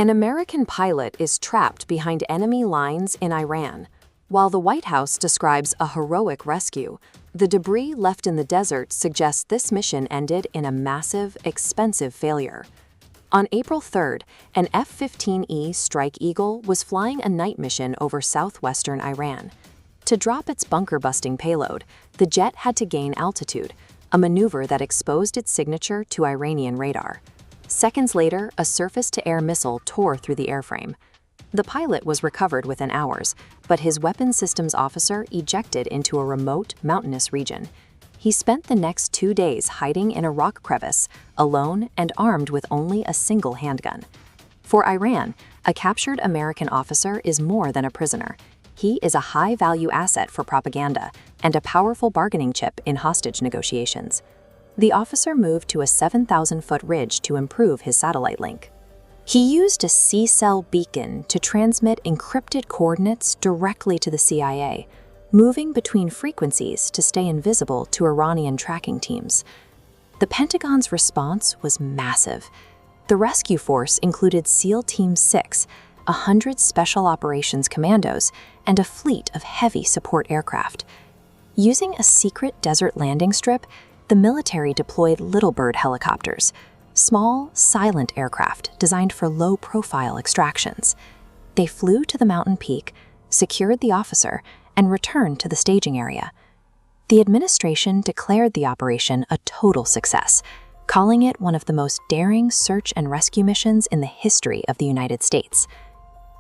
An American pilot is trapped behind enemy lines in Iran. While the White House describes a heroic rescue, the debris left in the desert suggests this mission ended in a massive, expensive failure. On April 3rd, an F-15E Strike Eagle was flying a night mission over southwestern Iran. To drop its bunker-busting payload, the jet had to gain altitude, a maneuver that exposed its signature to Iranian radar. Seconds later, a surface-to-air missile tore through the airframe. The pilot was recovered within hours, but his weapons systems officer ejected into a remote, mountainous region. He spent the next 2 days hiding in a rock crevice, alone and armed with only a single handgun. For Iran, a captured American officer is more than a prisoner. He is a high-value asset for propaganda and a powerful bargaining chip in hostage negotiations. The officer moved to a 7,000-foot ridge to improve his satellite link. He used a C-cell beacon to transmit encrypted coordinates directly to the CIA, moving between frequencies to stay invisible to Iranian tracking teams. The Pentagon's response was massive. The rescue force included SEAL Team 6, 100 Special Operations Commandos, and a fleet of heavy support aircraft. Using a secret desert landing strip, the military deployed Little Bird helicopters, small, silent aircraft designed for low-profile extractions. They flew to the mountain peak, secured the officer, and returned to the staging area. The administration declared the operation a total success, calling it one of the most daring search and rescue missions in the history of the United States.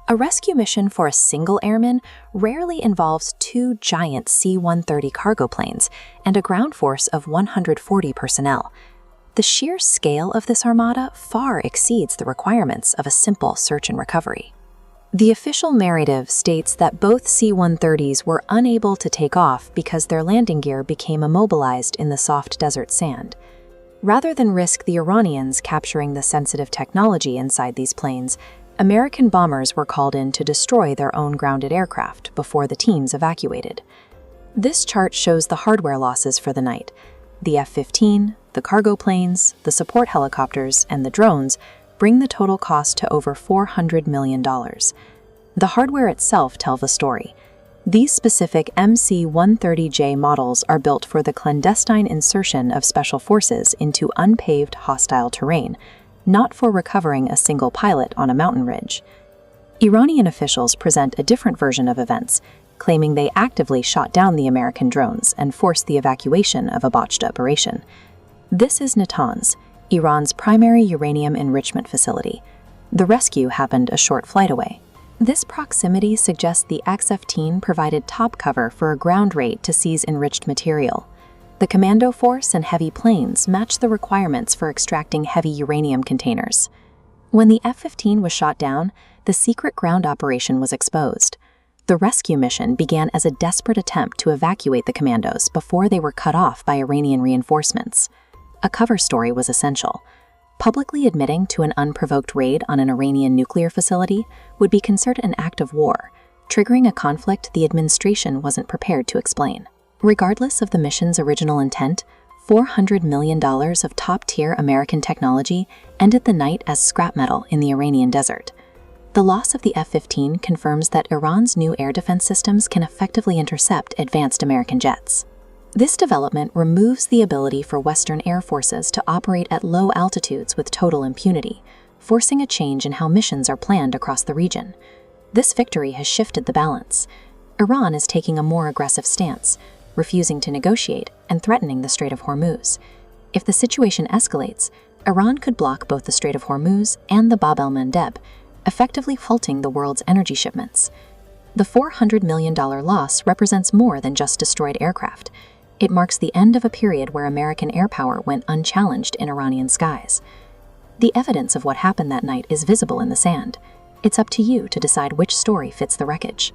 A rescue mission for a single airman rarely involves 2 giant C-130 cargo planes and a ground force of 140 personnel. The sheer scale of this armada far exceeds the requirements of a simple search and recovery. The official narrative states that both C-130s were unable to take off because their landing gear became immobilized in the soft desert sand. Rather than risk the Iranians capturing the sensitive technology inside these planes, American bombers were called in to destroy their own grounded aircraft before the teams evacuated. This chart shows the hardware losses for the night. The F-15, the cargo planes, the support helicopters, and the drones bring the total cost to over $400 million. The hardware itself tells the story. These specific MC-130J models are built for the clandestine insertion of special forces into unpaved hostile terrain, not for recovering a single pilot on a mountain ridge. Iranian officials present a different version of events, claiming they actively shot down the American drones and forced the evacuation of a botched operation. This is Natanz, Iran's primary uranium enrichment facility. The rescue happened a short flight away. This proximity suggests the X-15 provided top cover for a ground raid to seize enriched material. The commando force and heavy planes match the requirements for extracting heavy uranium containers. When the F-15 was shot down, the secret ground operation was exposed. The rescue mission began as a desperate attempt to evacuate the commandos before they were cut off by Iranian reinforcements. A cover story was essential. Publicly admitting to an unprovoked raid on an Iranian nuclear facility would be considered an act of war, triggering a conflict the administration wasn't prepared to explain. Regardless of the mission's original intent, $400 million of top-tier American technology ended the night as scrap metal in the Iranian desert. The loss of the F-15 confirms that Iran's new air defense systems can effectively intercept advanced American jets. This development removes the ability for Western air forces to operate at low altitudes with total impunity, forcing a change in how missions are planned across the region. This victory has shifted the balance. Iran is taking a more aggressive stance, refusing to negotiate and threatening the Strait of Hormuz. If the situation escalates, Iran could block both the Strait of Hormuz and the Bab el-Mandeb, effectively halting the world's energy shipments. The $400 million loss represents more than just destroyed aircraft. It marks the end of a period where American air power went unchallenged in Iranian skies. The evidence of what happened that night is visible in the sand. It's up to you to decide which story fits the wreckage.